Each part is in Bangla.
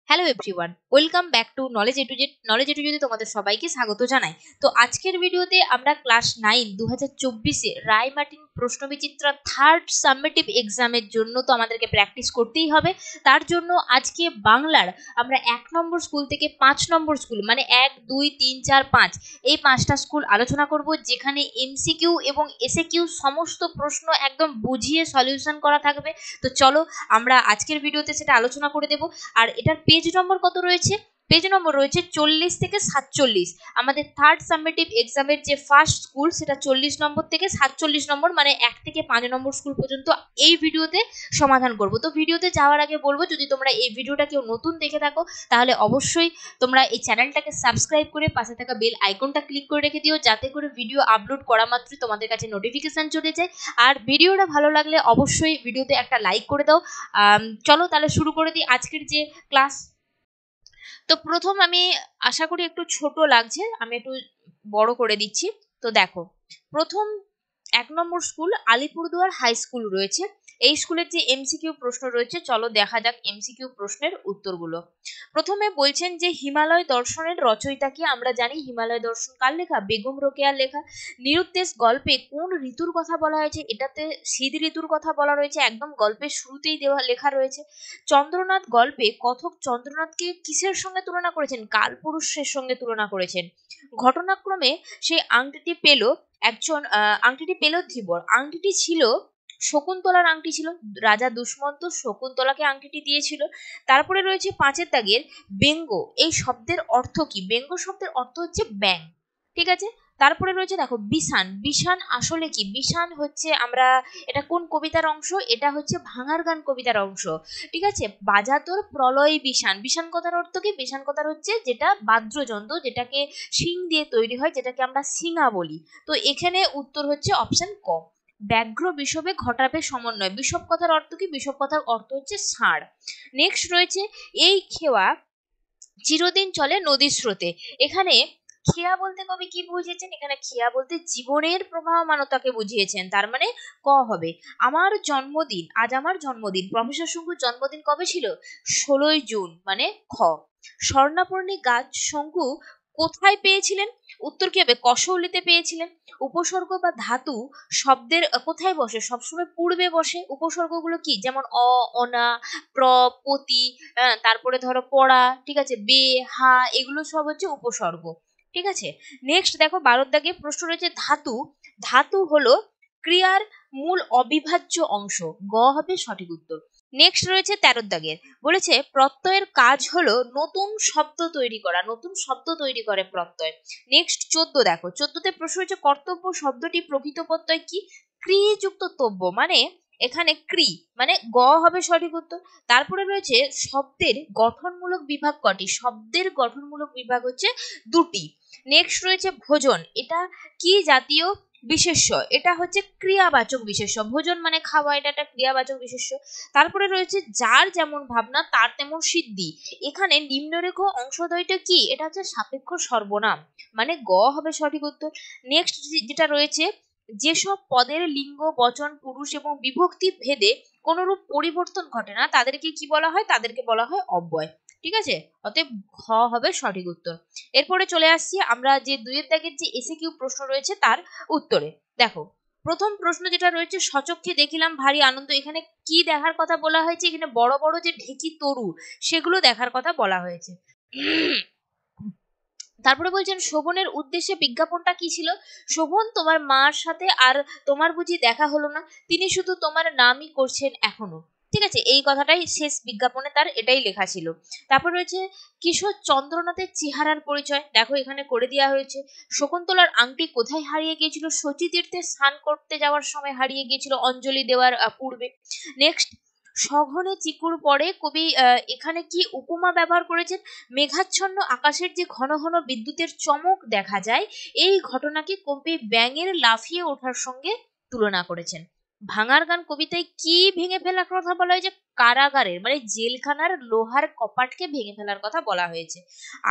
Hello everyone, welcome back to knowledge A to Z তোমাদের সবাইকে স্বাগত জানাই। তো আজকের ভিডিওতে আমরা ক্লাস 9 2024 রায় মার্টিন প্রশ্নবিচিত্রা থার্ড সাবমিটিভ এক্সামের জন্য তো আমাদেরকে প্র্যাকটিস করতেই হবে। তার জন্য আজকে বাংলার আমরা 1 নম্বর স্কুল থেকে 5 নম্বর স্কুল মানে 1 2 3 4 5 এই 5টা স্কুল আলোচনা করব, যেখানে এমসিকিউ এবং এসএকিউ সমস্ত প্রশ্ন একদম বুঝিয়ে সলিউশন করা থাকবে। তো চলো আমরা আজকের ভিডিওতে সেটা আলোচনা করে দেব। আর এটার পেজ নম্বর কত রয়েছে? পেজ নম্বর রয়েছে 40 থেকে 47। আমাদের থার্ড সাবমিটিভ এক্সামের যে ফার্স্ট স্কুল সেটা 40 নম্বর থেকে 47 নম্বর, মানে 1 থেকে 5 নম্বর স্কুল পর্যন্ত এই ভিডিওতে সমাধান করব। তো ভিডিওতে যাওয়ার আগে বলবো, যদি তোমরা এই ভিডিওটা কেউ নতুন দেখে থাকো তাহলে অবশ্যই তোমরা এই চ্যানেলটাকে সাবস্ক্রাইব করে পাশে থাকা বেল আইকনটা ক্লিক করে রেখে দিও, যাতে করে ভিডিও আপলোড করা মাত্রই তোমাদের কাছে নোটিফিকেশন চলে যায়। আর ভিডিওটা ভালো লাগলে অবশ্যই ভিডিওতে একটা লাইক করে দাও। চলো তাহলে শুরু করে দিই আজকের যে ক্লাস। তো প্রথম আমি আশা করি একটু ছোট লাগছে, আমি একটু বড় করে দিচ্ছি। তো দেখো, প্রথম 1 নম্বর স্কুল আলিপুরদুয়ার হাই স্কুল রয়েছে। এই স্কুলের যে এমসিকিউ প্রশ্ন রয়েছে, চলো দেখা যাক এমসিকিউ প্রশ্নের উত্তরগুলো। প্রথমে বলছেন যে হিমালয় দর্শনের রচয়িতা কি? আমরা জানি হিমালয় দর্শন কার লেখা? বেগম রোকেয়ার লেখা। নিরুদ্দেশ গল্পে কোন ঋতুর কথা বলা হয়েছে? এটাতে শীত ঋতুর কথা বলা রয়েছে, একদম গল্পের শুরুতেই দেওয়া লেখা রয়েছে। চন্দ্রনাথ গল্পে কথক চন্দ্রনাথকে কিসের সঙ্গে তুলনা করেছেন? কালপুরুষের সঙ্গে তুলনা করেছেন। ঘটনাক্রমে সেই আংটিটি পেল আংটিটি পেল ধীবর। আংটিটি ছিল শকুন্তলার আংটি ছিল, রাজা দুষ্মন্ত শকুন্তলাকে আংটিটি দিয়েছিল। তারপরে রয়েছে 5-এর দাগের ব্যঙ্গ এই শব্দের অর্থ কি? ব্যঙ্গ শব্দের অর্থ হচ্ছে ব্যাং, ঠিক আছে। তারপরে রয়েছে দেখো বিষান। বিষান আসলে কি? বিষান হচ্ছে এটা কোন কবিতার অংশ? এটা হচ্ছে ভাঙার গান কবিতার অংশ, ঠিক আছে। বাজাতোর প্রলয় বিষান। বিষান কথার অর্থ কি? বিষান কথার হচ্ছে যেটা বাদ্যযন্ত্র, যেটাকে শিং দিয়ে তৈরি হয়, যেটাকে আমরা শিঙা বলি। তো এখানে উত্তর হচ্ছে অপশন ক। ব্যাঘ্র বিষবে ঘটাবে সমন্বয়। বিষব কথার অর্থ কি? বিষব কথার অর্থ হচ্ছে ষাঁড়। নেক্সট রয়েছে এই খেওয়া চিরদিন চলে নদীর স্রোতে। এখানে খেয়া বলতে কবি কি বুঝিয়েছেন? এখানে খেয়া বলতে জীবনের প্রবাহমানতাকে বুঝিয়েছেন, তার মানে ক হবে। আমার জন্মদিন, আজ আমার জন্মদিন। প্রফেসর শঙ্কুর জন্মদিন কবে ছিল? 16ই জুন, মানে খ। স্বর্ণাপর্ণী গাছ শঙ্কু কোথায় পেয়েছিলেন? উত্তর কি হবে? কসৌলিতে পেয়েছিলেন। উপসর্গ বা ধাতু শব্দের কোথায় বসে? সবসময় পূর্বে বসে। উপসর্গগুলো কি? যেমন অ, অনা, প্র, পতি, তারপরে ধরো পড়া, ঠিক আছে, বে, হা, এগুলো সব হচ্ছে উপসর্গ, ঠিক আছে। নেক্সট দেখো 12-এর দাগে প্রশ্ন রয়েছে ধাতু। ধাতু হলো ক্রিয়ার মূল অবিভাজ্য অংশ, গ হবে সঠিক উত্তর। নেক্সট রয়েছে 13-এর দাগের, বলেছে প্রত্যয়ের কাজ হলো নতুন শব্দ তৈরি করা। নতুন শব্দ তৈরি করে প্রত্যয়। নেক্সট 14 দেখো, 14তে প্রশ্ন রয়েছে কর্তব্য শব্দটি প্রকৃত প্রত্যয় কি? ক্রিযুক্ত তব্য, মানে এখানে ক্রি, মানে গ হবে সঠিক উত্তর। তারপরে রয়েছে শব্দের গঠনমূলক বিভাগ কটি? শব্দের গঠনমূলক বিভাগ হচ্ছে 2টি। নেক্সট রয়েছে ভোজন। এটা কি জাতীয় বিশেষ্য? এটা হচ্ছে ক্রিয়াবাচক বিশেষ্য। ভোজন মানে খাওয়া, এটা একটা ক্রিয়াবাচক বিশেষ্য। তারপরে রয়েছে যার যেমন ভাবনা তার তেমন সিদ্ধি। এখানে নিম্নরেখ অংশদ্বয়টা কি? এটা হচ্ছে সাপেক্ষ সর্বনাম, মানে গ হবে সঠিক উত্তর। নেক্সট যেটা রয়েছে, যেসব পদের লিঙ্গ বচন পুরুষ এবং বিভক্তি ভেদে কোনরূপ পরিবর্তন ঘটে না তাদেরকে কি বলা হয়? তাদেরকে বলা হয় অব্যয়, ঠিক আছে। অতএব ঘ হবে সঠিক উত্তর। এরপরে চলে আসছি আমরা যে 2-এর দাগের যে এসএকিউ প্রশ্ন রয়েছে তার উত্তরে। দেখো, প্রথম প্রশ্ন যেটা রয়েছে, সচক্ষে দেখিলাম ভারী আনন্দ। এখানে কি দেখার কথা বলা হয়েছে? এখানে বড় বড় যে ঢেকি তরু সেগুলো দেখার কথা বলা হয়েছে। তারপরে বলছেন শোভনের উদ্দেশ্যে বিজ্ঞাপনটা কি ছিল? শোভন তোমার মার সাথে আর তোমার বুঝি দেখা হলো না, তিনি শুধু তোমার নামই করছেন এখনো, ঠিক আছে। এই কথাটাই শেষ বিজ্ঞাপনে তার এটাই লেখা ছিল। তারপর রয়েছে কিশোর চন্দ্রনাথের চেহারার পরিচয়। দেখো এখানে করে দেওয়া হয়েছে। শকুন্তলার আংটি কোথায় হারিয়ে গিয়েছিল? শচী তীর্থে স্নান করতে যাওয়ার সময় হারিয়ে গিয়েছিল, অঞ্জলি দেওয়ার পূর্বে। নেক্সট, সঘনে চিকুর পরে কবি এখানে কি উপমা ব্যবহার করেছেন? মেঘাচ্ছন্ন আকাশের যে ঘন ঘন বিদ্যুতের চমক দেখা যায়, এই ঘটনাকে কবি ব্যাঙের লাফিয়ে ওঠার সঙ্গে তুলনা করেছেন। ভাঙার গান কবিতায় কি ভেঙে ফেলার কথা বলা হয়েছে? কারাগারের, মানে জেলখানার লোহার কপাটকে ভেঙে ফেলার কথা বলা হয়েছে।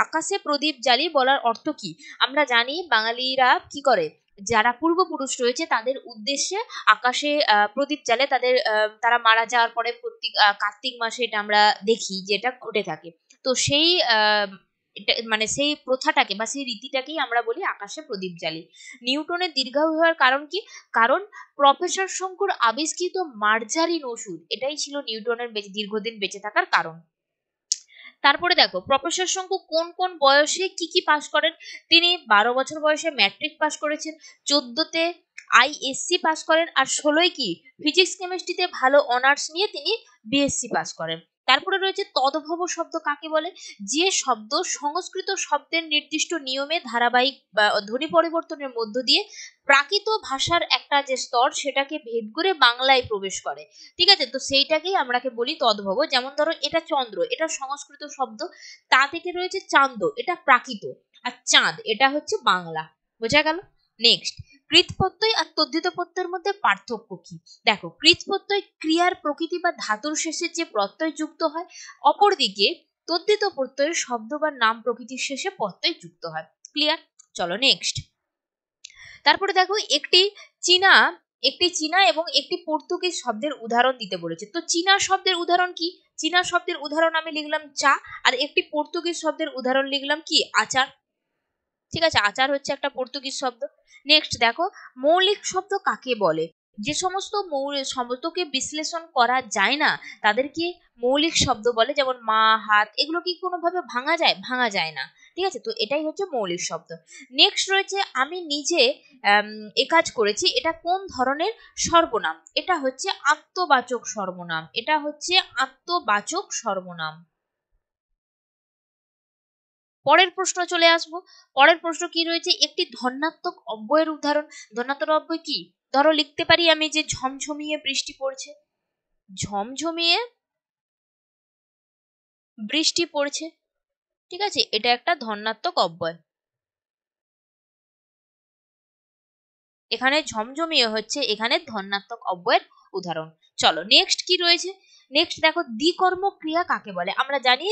আকাশে প্রদীপ জ্বালি বলার অর্থ কি? আমরা জানি বাঙালিরা কি করে, যারা পূর্বপুরুষ রয়েছে তাদের উদ্দেশ্যে আকাশে প্রদীপ জ্বালে। তারা মারা যাওয়ার পরে প্রত্যেক কার্তিক মাসে এটা আমরা দেখি যেটা ঘটে থাকে। তো সেই মানে সেই প্রথাটাকে বা সেই রীতিটাকেই আমরা বলি আকাশে প্রদীপ জ্বালি। নিউটনের দীর্ঘায়ু হওয়ার কারণ কি? কারণ প্রফেসর শঙ্কুর আবিষ্কৃত মার্জারিন ওষুধ, এটাই ছিল নিউটনের দীর্ঘদিন বেঁচে থাকার কারণ। তারপরে দেখো প্রফেসর শঙ্কু কোন কোন বয়সে কি কি পাশ করেন। তিনি 12 বছর বয়সে ম্যাট্রিক পাশ করেছেন, 14তে আইএসসি পাশ করেন, আর 16য় কি ফিজিক্স কেমিস্ট্রিতে ভালো অনার্স নিয়ে তিনি বিএসসি পাশ করেন। তারপরে রয়েছে তদ্ভব শব্দ কাকে বলে? যে শব্দ সংস্কৃত শব্দের নির্দিষ্ট নিয়মে ধারাবাহিক বা ধ্বনি পরিবর্তনের মধ্য দিয়ে প্রাকৃত ভাষার একটা যে স্তর সেটাকে ভেদ করে বাংলায় প্রবেশ করে। ঠিক আছে, তো সেইটাকেই আমরাকে বলি তদ্ভব। যেমন ধরো এটা চন্দ্র, এটা সংস্কৃত শব্দ, তা থেকে রয়েছে চান্দ, এটা প্রাকৃত, আর চাঁদ এটা হচ্ছে বাংলা। বোঝা গেল? নেক্সট, কৃৎ প্রত্যয় আর তদ্ধিত প্রত্যয়ের মধ্যে পার্থক্য কি? দেখো, কৃৎ প্রত্যয় ক্রিয়ার প্রকৃতি বা ধাতুর শেষে যে প্রত্যয় যুক্ত হয়, অপরদিকে তদ্ধিত প্রত্যয় শব্দ বা নাম প্রকৃতির শেষে প্রত্যয় যুক্ত হয়। ক্লিয়ার? চলো নেক্সট। তারপরে দেখো একটি চীনা এবং একটি পর্তুগিজ শব্দের উদাহরণ দিতে বলেছে। তো চীনা শব্দের উদাহরণ কি? চীনা শব্দের উদাহরণ আমি লিখলাম চা, আর একটি পর্তুগিজ শব্দের উদাহরণ লিখলাম কি? আচার। ঠিক আছে, আচার হচ্ছে একটা পর্তুগিজ শব্দ। নেক্সট দেখো, মৌলিক শব্দ কাকে বলে? যে সমস্ত শব্দকে বিশ্লেষণ করা যায় না তাদেরকে মৌলিক শব্দ বলে। যেমন মা, হাত, এগুলো কি কোনোভাবে ভাঙা যায়? ভাঙা যায় না। ঠিক আছে, তো এটাই হচ্ছে মৌলিক শব্দ। নেক্সট রয়েছে আমি নিজে এ কাজ করেছি, এটা কোন ধরনের সর্বনাম? এটা হচ্ছে আত্মবাচক সর্বনাম। এটা হচ্ছে আত্মবাচক সর্বনাম। পরের প্রশ্ন চলে আসবো। পরের প্রশ্ন কি রয়েছে? একটি ধনাত্মক অব্যয়ের উদাহরণ। ধনাত্মক অব্যয় কি? ধরো লিখতে পারি আমি যে ঝমঝমিয়ে বৃষ্টি পড়ছে, ঝমঝমিয়ে বৃষ্টি পড়ছে। ঠিক আছে, এটা একটা ধনাত্মক অব্যয়। এখানে ঝমঝমিয়ে হচ্ছে এখানে ধনাত্মক অব্যয়ের উদাহরণ। চলো নেক্সট কি রয়েছে? নেক্সট দেখো, দ্বিকর্ম ক্রিয়া কাকে বলে? আমরা জানি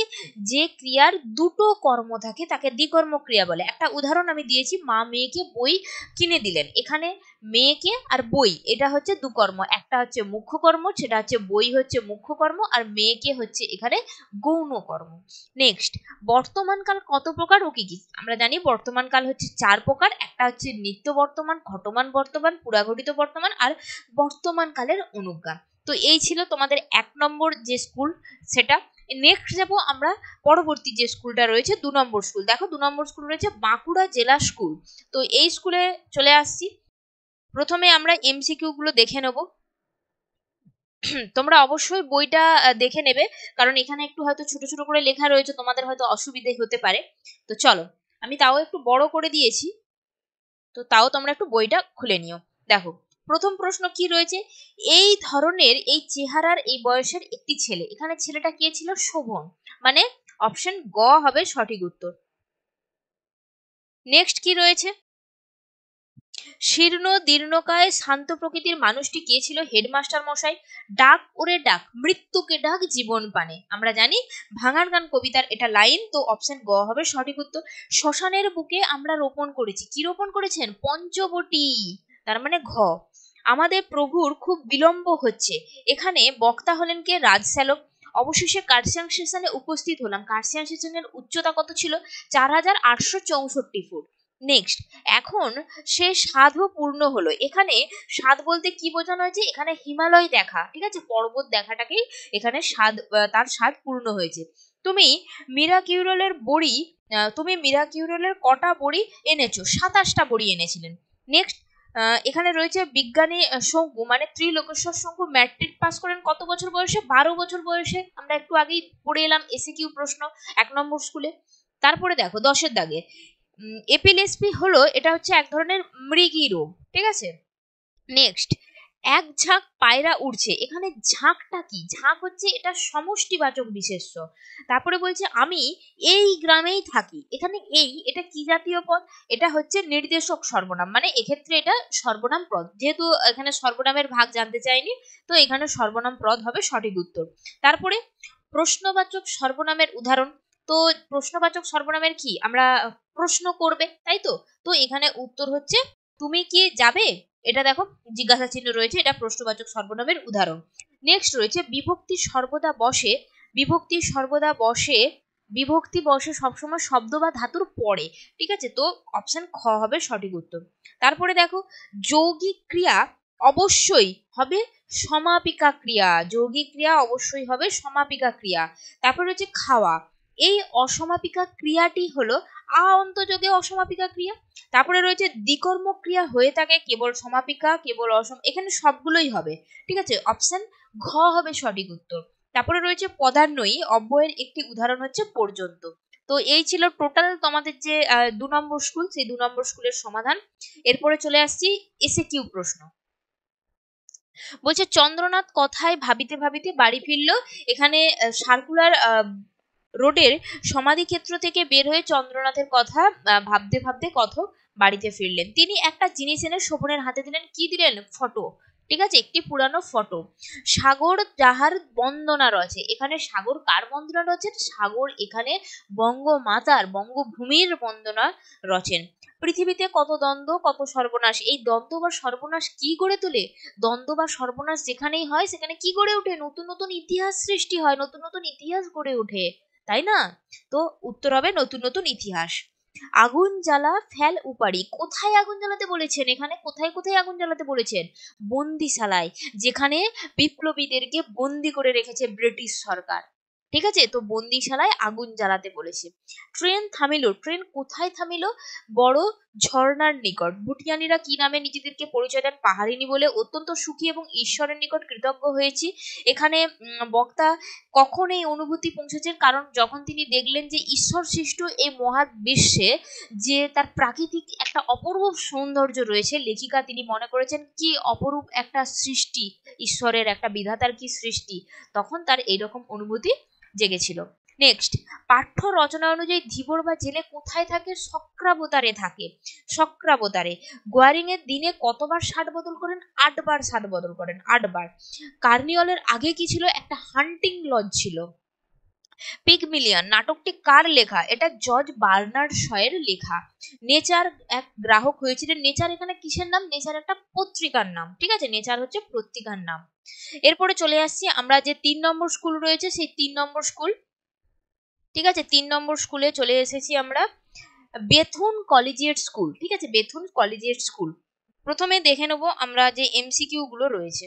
যে ক্রিয়ার দুটো কর্ম থাকে তাকে দ্বিকর্ম ক্রিয়া বলে। একটা উদাহরণ আমি দিয়েছি, মা মেয়েকে বই কিনে দিলেন। এখানে মেয়েকে আর বই এটা হচ্ছে দুকর্ম, একটা হচ্ছে মুখ্য কর্ম, সেটা হচ্ছে বই হচ্ছে মুখ্য কর্ম, আর মেয়েকে হচ্ছে এখানে গৌণ কর্ম। নেক্সট, বর্তমানকাল কত প্রকার ও কি কি? আমরা জানি বর্তমানকাল হচ্ছে 4 প্রকার। একটা হচ্ছে নিত্য বর্তমান, ঘটমান বর্তমান, পুরাঘটিত বর্তমান, আর বর্তমান কালের অনুজ্ঞা। তো এই ছিল তোমাদের 1 নম্বর যে স্কুল সেটা। নেক্সট যাবো আমরা পরবর্তী যে স্কুলটা রয়েছে 2 নম্বর স্কুল। দেখো 2 নম্বর স্কুল রয়েছে বাঁকুড়া জেলা স্কুল। তো এই স্কুলে চলে আসছি। প্রথমে আমরা এমসিকিউ গুলো দেখে নেব। তোমরা অবশ্যই বইটা দেখে নেবে, কারণ এখানে একটু হয়তো ছোট ছোট করে লেখা রয়েছে, তোমাদের হয়তো অসুবিধে হতে পারে। তো চলো, আমি তাও একটু বড় করে দিয়েছি, তো তাও তোমরা একটু বইটা খুলে নিও। দেখো প্রথম প্রশ্ন কি রয়েছে? এই ধরনের এই চেহারার এই বয়সের একটি ছেলে, এখানে ছেলেটা কে ছিল? শোভন, মানে অপশন গ হবে সঠিক উত্তর। নেক্সট কি রয়েছে? শীর্ণ দীর্ণকায় শান্ত প্রকৃতির মানুষটি কে ছিল? হেডমাস্টার মশাই। ডাক ওরে ডাক, মৃত্যুকে ডাক জীবন পানে, আমরা জানি ভাঙার গান কবিতার এটা লাইন। তো অপশন গ হবে সঠিক উত্তর। শ্মশানের বুকে আমরা রোপণ করেছি, কি রোপণ করেছেন? পঞ্চবটি, তার মানে ঘ। আমাদের প্রভুর খুব বিলম্ব হচ্ছে, এখানে বক্তা হলেন কে? রাজশ্যালক। অবশেষে কার্সিয়াং স্টেশনে উপস্থিত হলাম, কার্সিয়াং স্টেশনের উচ্চতা কত ছিল? 4864 ফুট। নেক্সট, এখন সে স্বাদও পূর্ণ হলো। এখানে স্বাদ বলতে কি বোঝানো হয়েছে? এখানে হিমালয় দেখা, ঠিক আছে, পর্বত দেখাটাকেই এখানে স্বাদ, তার স্বাদ পূর্ণ হয়েছে। তুমি মিরাকিউরেলের কটা বড়ি এনেছো? 27টা বড়ি এনেছিলেন। নেক্সট, এখানে রয়েছে বিজ্ঞানী শঙ্কু মানে ত্রিলোকেশ্বর শঙ্কু ম্যাট্রিক পাস করেন কত বছর বয়সে? 12 বছর বয়সে। আমরা একটু আগেই পড়ে এলাম এসিকিউ প্রশ্ন 1 নম্বর স্কুলে। তারপরে দেখো 10 এর দাগে, এপিলেসপি হলো, এটা হচ্ছে এক ধরনের মৃগী রোগ। ঠিক আছে। নেক্সট, এক ঝাঁক পায়রা উড়ছে, এখানে ঝাঁকটা কি? ঝাঁক হচ্ছে এটা সমষ্টিবাচক বিশেষ্য। তারপরে বলছে আমি এই গ্রামেই থাকি, এখানে এটা কি জাতীয় পদ? এটা হচ্ছে নির্দেশক সর্বনাম, মানে এক্ষেত্রে এটা সর্বনাম পদ, যেহেতু এখানে সর্বনামের ভাগ জানতে চাইনি, তো এখানে সর্বনাম পদ হবে সঠিক উত্তর। তারপরে প্রশ্নবাচক সর্বনামের উদাহরণ। তো প্রশ্নবাচক সর্বনামের কি? আমরা প্রশ্ন করবে, তাই তো। তো এখানে উত্তর হচ্ছে তুমি কি যাবে, এটা দেখো জিজ্ঞাসা চিহ্ন রয়েছে, এটা প্রশ্নবাচক সর্বনামের উদাহরণ। নেক্সট রয়েছে বিভক্তি সর্বদা বসে, বিভক্তি সর্বদা বসে বিভক্তি বসে সবসময় শব্দ বা ধাতুর পরে। ঠিক আছে, তো অপশন খ হবে সঠিক উত্তর। তারপরে দেখো, যৌগিক ক্রিয়া অবশ্যই হবে সমাপিকা ক্রিয়া। যৌগিক ক্রিয়া অবশ্যই হবে সমাপিকা ক্রিয়া। তারপরে হচ্ছে খাওয়া, এই অসমাপিকা ক্রিয়াটি হলো আ অন্তযোগে অসমাপিকা ক্রিয়া। তারপরে রয়েছে দ্বিকর্ম ক্রিয়া হয়ে থাকে কেবল সমাপিকা, কেবল এখানে সবগুলোই হবে। ঠিক আছে, অপশন ঘ হবে সঠিক উত্তর। তারপরে রয়েছে পদান্বয়ী অব্যয়ের একটি উদাহরণ হচ্ছে পর্যন্ত। তো এই ছিল টোটাল তোমাদের যে 2 নম্বর স্কুল, সেই 2 নম্বর স্কুলের সমাধান। এরপরে চলে আসছি এসে কিউ প্রশ্ন। বলছে চন্দ্রনাথ কথায় ভাবিতে ভাবিতে বাড়ি ফিরল। এখানে সার্কুলার রোডের সমাধিক্ষেত্র থেকে বের হয়ে চন্দ্রনাথের কথা ভাবতে ভাবতে কথক বাড়িতে ফিরলেন। তিনি একটা জিনিস এনে শোভনের হাতে দিলেন। কি দিলেন? ফটো। ঠিক আছে, একটি পুরানো ফটো। সাগর যাহার বন্দনা রচে, এখানে সাগর কার বন্দনা রচেন? সাগর এখানে বঙ্গমাতার, বঙ্গভূমির বন্দনা রচেন। পৃথিবীতে কত দ্বন্দ্ব, কত সর্বনাশ। এই দ্বন্দ্ব বা সর্বনাশ কি গড়ে তোলে? দ্বন্দ্ব বা সর্বনাশ যেখানেই হয় সেখানে কি গড়ে ওঠে? নতুন নতুন ইতিহাস সৃষ্টি হয়, নতুন নতুন ইতিহাস গড়ে ওঠে, তাই না? তো উত্তর হবে নতুন নতুন ইতিহাস। আগুন জ্বালা ফেল উপাড়ি, কোথায় আগুন জ্বালাতে বলেছেন? এখানে কোথায় কোথায় আগুন জ্বালাতে বলেছেন? বন্দিশালায়, যেখানে বিপ্লবীদেরকে বন্দি করে রেখেছে ব্রিটিশ সরকার। ঠিক আছে, তো বন্দিশালায় আগুন জ্বালাতে বলেছে। ট্রেন থামিল, ট্রেন কোথায় থামিল? বড় ঝর্ণার নিকট। ভুটিয়ানিরা কি নামে নিজেদেরকে পরিচয় দেন? পাহাড়িনী বলে। অত্যন্ত সুখী এবং ঈশ্বরের নিকট কৃতজ্ঞ হয়েছি। এখানে বক্তা কখন এই অনুভূতি পৌঁছেছেন? কারণ যখন তিনি দেখলেন যে ঈশ্বর সৃষ্ট এই মহাবিশ্বে যে তার প্রাকৃতিক একটা অপরূপ সৌন্দর্য রয়েছে, লেখিকা তিনি মনে করেছেন কি অপরূপ একটা সৃষ্টি, ঈশ্বরের একটা বিধাতার কি সৃষ্টি, তখন তার এইরকম অনুভূতি জেগেছিল। নেক্সট, পাঠ্য রচনা অনুযায়ী ধীবর বা জেলে কোথায় থাকে? চক্রাবতারে থাকে। চক্রাবতারে। গোয়ারিং এর দিনে কতবার ষাট বদল করেন? 8 বার ষাট বদল করেন, 8 বার। কার্নিওয়ালের আগে কি ছিল? একটা হান্টিং লজ ছিল। পিগমিলিয়ন নাটকটি কার লেখা? এটা জর্জ বার্নার্ড শয়ের লেখা। নেচার এক গ্রাহক হয়েছিলেন। নেচার এখানে কিসের নাম? নেচার একটা পত্রিকার নাম। ঠিক আছে, নেচার হচ্ছে পত্রিকার নাম। এরপরে চলে আসছি আমরা যে 3 নম্বর স্কুল রয়েছে, সেই 3 নম্বর স্কুল। ঠিক আছে, 3 নম্বর স্কুলে চলে এসেছি আমরা, বেথুন কলেজিয়েট স্কুল। ঠিক আছে, বেথুন কলেজিয়েট স্কুল। প্রথমে দেখে নেবো আমরা যে এমসিকিউ গুলো রয়েছে।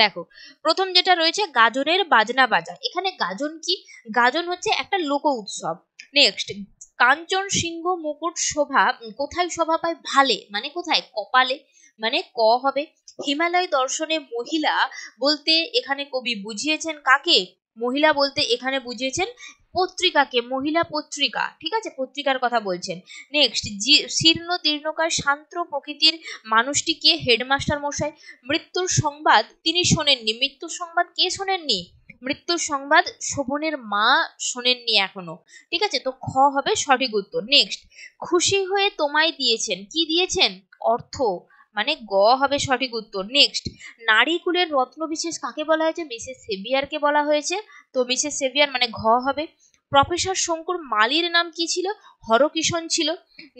দেখো, প্রথম যেটা রয়েছে, গাজনের বাজনা বাজা। এখানে গাজন কি? গাজন হচ্ছে একটা লোক উৎসব। নেক্সট, কাঞ্চন সিংহ মুকুট শোভা কোথায় শোভা পায়? ভালে, মানে কোথায়? কপালে, মানে ক হবে। হিমালয় দর্শনে মহিলা বলতে এখানে কবি বুঝিয়েছেন কাকে? মহিলা বলতে এখানে বুঝিয়েছেন পত্রিকাকে, মহিলা পত্রিকা। ঠিক আছে, পত্রিকার কথা বলছেন। নেক্সট, শীর্ণ দীর্ঘকায় শান্ত প্রকৃতির মানুষটি কে? হেডমাস্টার মশাই। মৃত্যুর সংবাদ তিনি শোনেননি। মৃত্যুর সংবাদ কে শোনেননি? মৃত্যুর সংবাদ শোভনের মা শোনেননি এখনো। ঠিক আছে, তো খ হবে সঠিক উত্তর। নেক্সট, খুশি হয়ে তোমায় দিয়েছেন। কি দিয়েছেন? অর্থ, মানে গ হবে সঠিক উত্তর। নেক্সট, নারী কুলের রত্ন বিশেষ কাকে বলা হয়েছে? মিসেস সেভিয়ারকে বলা হয়েছে। তো মিসেস সেভিয়ার মানে ঘ হবে। প্রফেসর শঙ্কুর মালির নাম কি ছিল? হরকিষণ ছিল।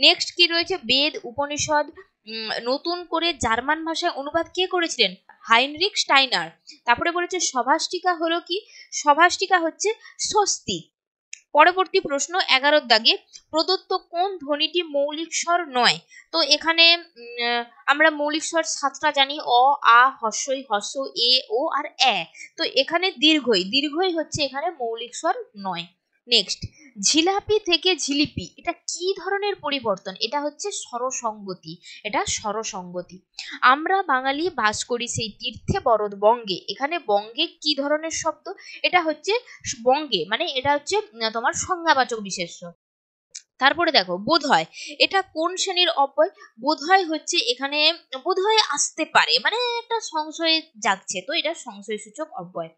নেক্সট কি রয়েছে? বেদ উপনিষদ নতুন করে জার্মান ভাষায় অনুবাদ কে করেছিলেন? Heinrich Steiner. তারপরে বলেছে সভাষ্টিকা হলো কি? সভাষ্টিকা হচ্ছে স্বস্তি। পরবর্তী প্রশ্ন 11 দাগে, প্রদত্ত কোন ধ্বনিটি মৌলিক স্বর নয়? তো এখানে আমরা মৌলিক স্বর 7টা জানি, অ আ হস্যই হস্য এ ও আর এ। তো এখানে দীর্ঘই, দীর্ঘই হচ্ছে এখানে মৌলিক স্বর নয়। নেক্সট, ঝিলাপি থেকে ঝিলিপি, এটা কি ধরনের পরিবর্তন? এটা হচ্ছে স্বরসঙ্গতি, এটা স্বরসঙ্গতি। আমরা বাঙালি বাস করি সেই তীর্থে বরদ বঙ্গে, এখানে বঙ্গে কি ধরনের শব্দ? এটা হচ্ছে বঙ্গে, মানে এটা হচ্ছে তোমার সংজ্ঞাবাচক বিশেষ্য। তারপরে দেখো বোধহয়, এটা কোন শ্রেণীর অব্যয়? বোধহয় হচ্ছে এখানে বোধহয় আসতে পারে, মানে একটা সংশয় জাগছে, তো এটা সংশয় সূচক অব্যয়।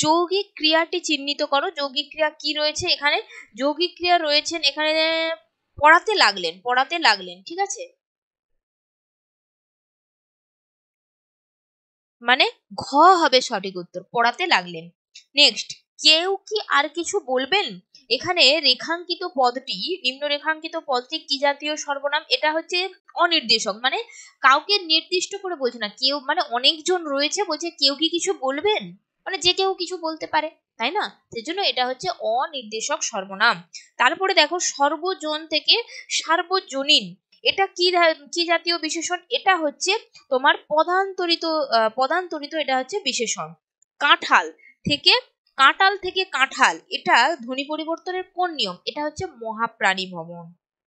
যৌগিক ক্রিয়াটি চিহ্নিত করো। যৌগিক ক্রিয়া কি রয়েছে এখানে? যৌগিক ক্রিয়া রয়েছেন এখানে পড়াতে লাগলেন, পড়াতে লাগলেন। ঠিক আছে, মানে ঘ হবে সঠিক উত্তর, পড়াতে লাগলেন। নেক্সট, কেউ কি আর কিছু বলবেন? এখানে রেখাঙ্কিত পদটি, নিম্ন রেখাঙ্কিত পদটি কি জাতীয় সর্বনাম? এটা হচ্ছে অনির্দেশক, মানে কাউকে নির্দিষ্ট করে বলছে না। কেউ মানে অনেকজন রয়েছে, বলছে কেউ কি কিছু বলবেন, মানে যে কেউ কিছু বলতে পারে, তাই না? সেজন্য এটা হচ্ছে অনির্দেশক সর্বনাম। তারপরে দেখো সর্বজন থেকে সার্বজনীন, এটা কি জাতীয় বিশেষণ? এটা হচ্ছে তোমার পদান্তরিত এটা হচ্ছে বিশেষণ। কাঁঠাল থেকে কাঁঠাল, এটা ধ্বনি পরিবর্তনের কোন নিয়ম? এটা হচ্ছে মহাপ্রাণী ভবন।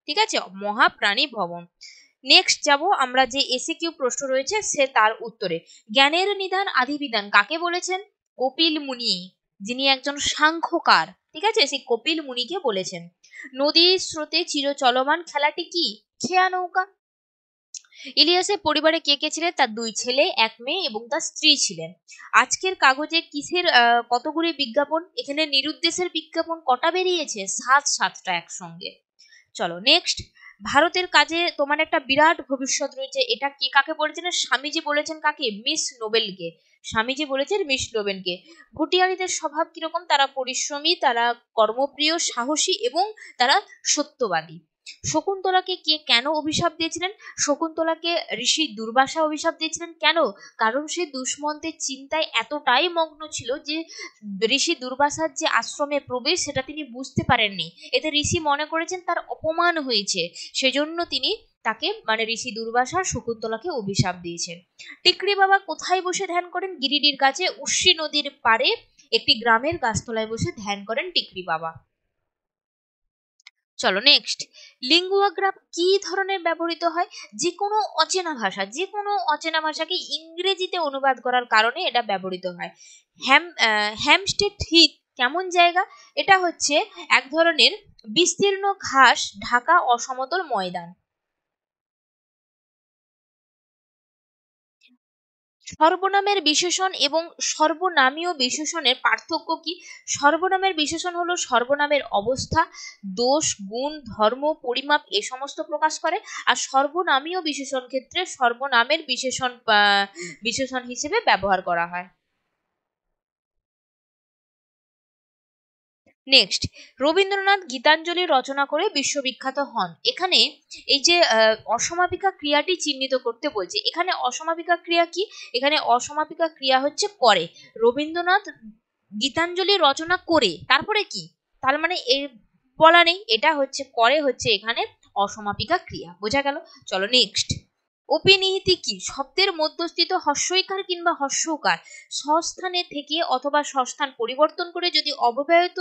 ঠিক আছে, মহাপ্রাণী ভবন। নেক্সট যাব আমরা, যে এসিকিউ প্রশ্ন রয়েছে সে তার উত্তরে। জ্ঞানের নিদান আদিবিধান কাকে বলেছেন? কপিল মুনি, যিনি একজন সাংখ্যকার। ঠিক আছে, সেই কপিল মুনিকে বলেছেন। নদীর স্রোতে চির চলমান খেলাটি কি? খেয়া নৌকা। ইলিয়াসের পরিবারে কে কে ছিলেন? তার 2 ছেলে, 1 মেয়ে এবং তার স্ত্রী ছিলেন। আজকের কাগজে কিসের কতগুলি বিজ্ঞাপন? এখানে নিরুদ্দেশের বিজ্ঞাপন কটা বেরিয়েছে? 7টা একসঙ্গে। চলো নেক্সট। ভারতের কাজে তোমার একটা বিরাট ভবিষ্যৎ রয়েছে, এটা কে কাকে বলেছেন? স্বামীজি বলেছেন কাকে? মিস নোবেলকে। স্বামীজি বলেছেন মিস নোবেলকে। ভুটিয়ারিদের স্বভাব কিরকম? তারা পরিশ্রমী, তারা কর্মপ্রিয়, সাহসী এবং তারা সত্যবাদী। শকুন্তলাকে কে কেন অভিশাপ দিয়েছিলেন? শকুন্তলাকে ঋষি দুর্বাসা অভিশাপ দিয়েছিলেন। কেন? কারণ সে দুষ্মন্তের চিন্তায় এতটাই মগ্ন ছিল যে ঋষি দুর্বাসার যে আশ্রমে প্রবেশ সেটা তিনি বুঝতে পারেননি। এতে ঋষি মনে করেছেন তার অপমান হয়েছে, সেজন্য তিনি তাকে মানে ঋষি দুর্বাসা শকুন্তলাকে অভিশাপ দিয়েছেন। টিকরি বাবা কোথায় বসে ধ্যান করেন? গিরিডির কাছে উশ্রী নদীর পাড়ে একটি গ্রামের গাছতলায় বসে ধ্যান করেন টিকরি বাবা। চলো নেক্সট। লিঙ্গুয়া গ্রাফ কি ধরনের ব্যবহৃত হয়? যে কোনো অচেনা ভাষাকে ইংরেজিতে অনুবাদ করার কারণে এটা ব্যবহৃত হয়। হ্যামস্টেড হিথ কেমন জায়গা? এটা হচ্ছে এক ধরনের বিস্তীর্ণ ঘাস ঢাকা অসমতল ময়দান। সর্বনামের বিশেষণ এবং সর্বনামীয় বিশেষণের পার্থক্য কি? সর্বনামের বিশেষণ হলো সর্বনামের অবস্থা, দোষ, গুণ, ধর্ম, পরিমাপ এ সমস্ত প্রকাশ করে। আর সর্বনামীয় বিশেষণ ক্ষেত্রে সর্বনামের বিশেষণ হিসেবে ব্যবহার করা হয়। নেক্সট। রবীন্দ্রনাথ গীতাঞ্জলি রচনা করে বিশ্ববিখ্যাত হন। এখানে এই যে অসমাপিকা ক্রিয়াটি চিহ্নিত করতে বলছে। এখানে অসমাপিকা ক্রিয়া কি? এখানে অসমাপিকা ক্রিয়া হচ্ছে করে। রবীন্দ্রনাথ গীতাঞ্জলি রচনা করে তারপরে কি? তার মানে এর বলা নেই, এটা হচ্ছে করে হচ্ছে এখানে অসমাপিকা ক্রিয়া। বোঝা গেল? চলো নেক্সট। অপিনিহিতি কি? শব্দের মধ্যস্থিত হর্ষইকার কিংবা হর্ষকার স্বস্থানে থেকে অথবা স্বস্থান পরিবর্তন করে যদি অব্যবহৃত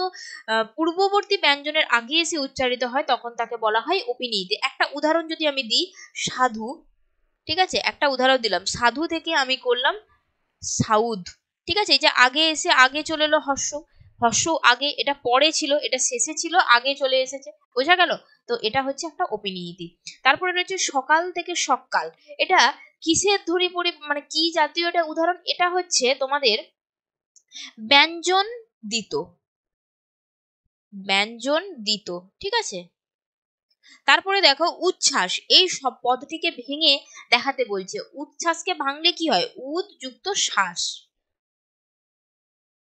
পূর্ববর্তী ব্যঞ্জনের আগে এসে উচ্চারিত হয় তখন তাকে বলা হয় অপিনিহিতি। একটা উদাহরণ যদি আমি দিই, সাধু, ঠিক আছে, একটা উদাহরণ দিলাম, সাধু থেকে আমি করলাম সাউদ। ঠিক আছে, এই যে আগে এসে আগে চলে এলো হর্ষ, হর্ষ আগে, এটা পরে ছিল, এটা শেষে ছিল, আগে চলে এসেছে। বোঝা গেল? তো এটা হচ্ছে একটা অপিনিহিতি। তারপরে রয়েছে সকাল থেকে সকাল, এটা কিসের মানে কি জাতীয় এটা উদাহরণ? এটা হচ্ছে তোমাদের ব্যঞ্জন দিত, ব্যঞ্জন দিত। ঠিক আছে, তারপরে দেখো উচ্ছ্বাস, এই সব পদটিকে ভেঙে দেখাতে বলছে। উচ্ছ্বাসকে ভাঙলে কি হয়? উদ যুক্ত শ্বাস।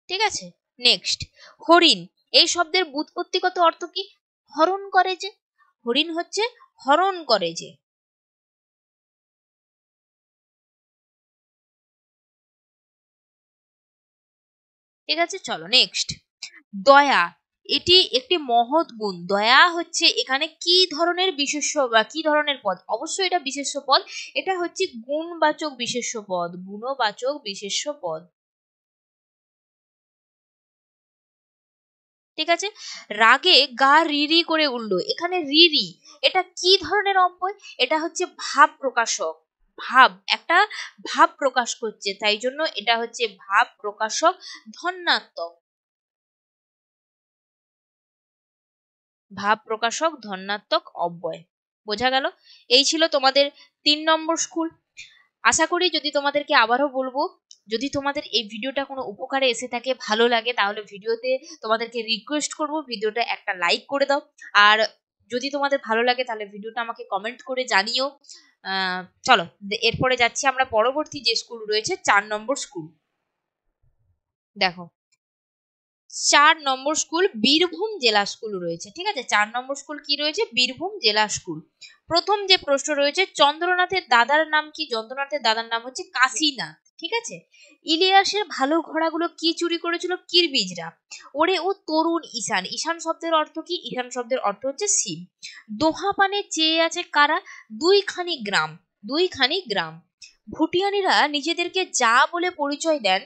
ঠিক আছে, নেক্সট। হরিণ, এই শব্দের ব্যুৎপত্তিগত অর্থ কি? হরণ করে যে। হরিণ হচ্ছে হরণ করে যে। ঠিক আছে, চলো নেক্সট। দয়া, এটি একটি মহৎ গুণ। দয়া হচ্ছে এখানে কি ধরনের বিশেষ্য বা কি ধরনের পদ? অবশ্যই এটা বিশেষ্য পদ, এটা হচ্ছে গুণবাচক বিশেষ্য পদ, গুণবাচক বিশেষ্য পদ। ঠিক আছে, রাগে গা রিরি করে উঠলো, এখানে রিরি এটা কি ধরনের অব্যয়? এটা হচ্ছে ভাব প্রকাশক। ভাব, একটা ভাব প্রকাশ করছে, তাই জন্য এটা হচ্ছে ভাব প্রকাশক ধন্যাত্মক। ভাব প্রকাশক ধন্যাত্মক অব্যয়। বোঝা গেল? এই ছিল তোমাদের 3 নম্বর স্কুল। আশা করি যদি তোমাদেরকে আবারও বলবো, যদি তোমাদের এই ভিডিওটা কোনো উপকারে এসে থাকে, ভালো লাগে, তাহলে ভিডিওতে তোমাদেরকে রিকোয়েস্ট করব ভিডিওটা একটা লাইক করে দাও। আর যদি তোমাদের ভালো লাগে তাহলে ভিডিওটা আমাকে কমেন্ট করে জানিও। চলো এরপরে যাচ্ছি আমরা পরবর্তী যে স্কুল রয়েছে 4 নম্বর স্কুল। দেখো 4 নম্বর স্কুল বীরভূম জেলা স্কুল রয়েছে। ঠিক আছে, 4 নম্বর স্কুল কি রয়েছে? বীরভূম জেলা স্কুল। প্রথম যে প্রশ্ন রয়েছে, চন্দ্রনাথের দাদার নাম কি? চন্দ্রনাথের দাদার নাম হচ্ছে কাশীনাথ। ঠিক আছে। ইলিয়াসের ভালো ঘোড়াগুলো কি চুরি করেছিল? কিরবিজরা। ওরে ও তরুণ ঈশান। ঈশান শব্দের অর্থ কি? ঈশান শব্দের অর্থ হচ্ছে সিম। দোহা পানে চেয়ে আছে কারা? দুইখানি গ্রাম। দুইখানি গ্রাম। ভুটিয়ানিরা নিজেদেরকে যা বলে পরিচয় দেন,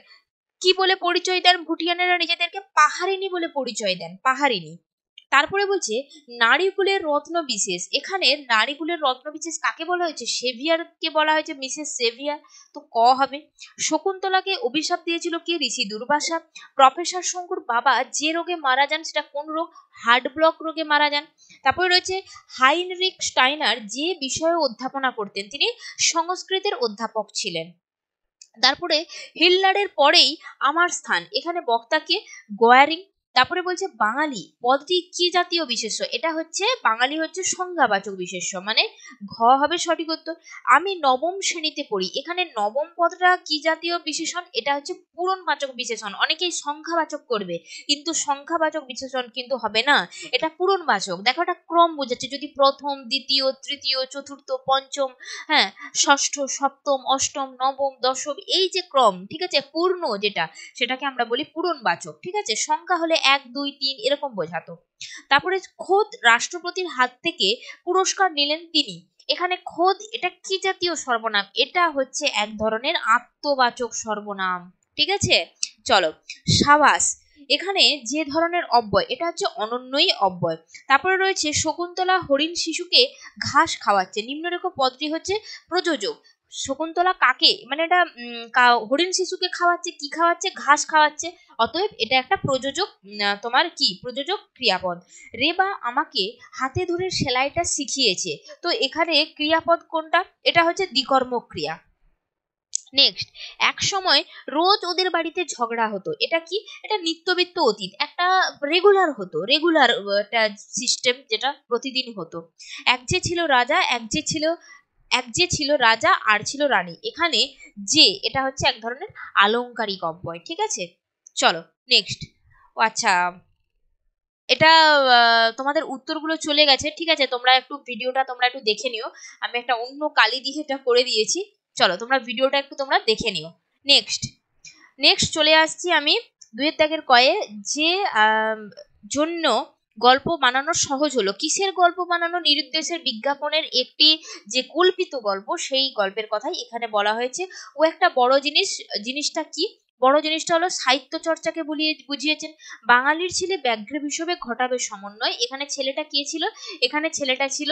কি বলে পরিচয় দেন? ভুটিয়ানেরা নিজেদেরকে পাহাড়িনী বলে পরিচয় দেন, পাহাড়িনী। তারপরে বলছে নারীকুলের রত্ন বিশেষ। এখানে নারীকুলের রত্ন বিশেষ কাকে বলা হয়েছে? সেভিয়ারকে বলা হয়েছে মিসেস সেভিয়ার, তো ক হবে। শকুন্তলাকে অভিশাপ দিয়েছিল কে? ঋষি দুর্বাসা। প্রফেসর শঙ্কুর বাবা যে রোগে মারা যান সেটা কোন রোগ? হার্ট ব্লক রোগে মারা যান। তারপরে রয়েছে হাইনরিক স্টাইনার যে বিষয়ে অধ্যাপনা করতেন, তিনি সংস্কৃতের অধ্যাপক ছিলেন। তারপরে হিটলারের পরেই আমার স্থান, এখানে বক্তাকে গোয়ারিং। তারপরে বলছে বাঙালি পদটি কি জাতীয় বিশেষ্য? এটা হচ্ছে বাঙালি হচ্ছে সংজ্ঞাবাচক বিশেষ্য, মানে ঘ হবে সঠিক উত্তর। আমি নবম শ্রেণীতে পড়ি, এখানে নবম পদটা কি জাতীয় বিশেষণ? এটা হচ্ছে পূরণবাচক বিশেষণ। অনেকেই সংখ্যাবাচক করবে, কিন্তু সংখ্যাবাচক বিশেষণ কিন্তু হবে না, এটা পূরণবাচক। দেখো এটা ক্রম বোঝাচ্ছে, যদি প্রথম, দ্বিতীয়, তৃতীয়, চতুর্থ, পঞ্চম, হ্যাঁ, ষষ্ঠ, সপ্তম, অষ্টম, নবম, দশম, এই যে ক্রম, ঠিক আছে, পূর্ণ যেটা, সেটাকে আমরা বলি পূরণবাচক। ঠিক আছে, সংখ্যা হলে 1 2 3 এরকম বোঝাতো। তারপরে খোদ রাষ্ট্রপতির হাত থেকে পুরস্কার নিলেন তিনি, এখানে খোদ এটা কি জাতীয় সর্বনাম? এটা হচ্ছে এক ধরনের আত্মবাচক সর্বনাম। ঠিক আছে, চলো। সাবাস, এখানে যে ধরনের অব্যয়, এটা হচ্ছে অনন্যই অব্যয়। তারপরে রয়েছে শকুন্তলা হরিণ শিশুকে ঘাস খাওয়াচ্ছে, নিম্নরেখ পদটি হচ্ছে প্রযোজক। শকুন্তলা কাকে, মানে এটা হরিণ শিশুকে খাওয়াচ্ছে, কি খাওয়াচ্ছে? ঘাস খাওয়াচ্ছে, অতএব এটা একটা প্রযোজক, তোমার কি প্রযোজক ক্রিয়াপদ। রেবা আমাকে হাতে ধরে সেলাইটা শিখিয়েছে, তো এখানে ক্রিয়াপদ কোনটা? এটা হচ্ছে দ্বিকর্ম ক্রিয়া। নেক্সট, এক সময় রোজ ওদের বাড়িতে ঝগড়া হতো, এটা কি? এটা নিত্যবিত্ত অতীত, একটা রেগুলার হতো, রেগুলার একটা সিস্টেম, যেটা প্রতিদিন হতো। এক যে ছিল রাজা, এক যে ছিল রাজা আর ছিল রানী, এখানে যে এটা হচ্ছে এক ধরনের আলংকারিক অব্যয়। ঠিক আছে, চলো নেক্সট। ও আচ্ছা, এটা তোমাদের উত্তরগুলো চলে গেছে, ঠিক আছে, তোমরা একটু ভিডিওটা তোমরা একটু দেখে নিও, আমি একটা অন্য কালি দিয়ে এটা করে দিয়েছি, চলো তোমরা ভিডিওটা একটু তোমরা দেখে নিও। নেক্সট চলে আসছি আমি 2 দাগের কয়ে, যে জন্য গল্প বানানো সহজ হলো। কিসের গল্প বানানো? নিরুদ্দেশের বিজ্ঞাপনের একটি যে কল্পিত গল্প, সেই গল্পের কথাই এখানে বলা হয়েছে। ও একটা বড় জিনিসটা কি? বড় জিনিসটা হলো সাহিত্য চর্চাকে বুঝিয়েছেন। বাঙালির ছেলে ব্যাঘ্র বিষবে ঘটাবে সমন্বয়, এখানে ছেলেটা কে ছিল? এখানে ছেলেটা ছিল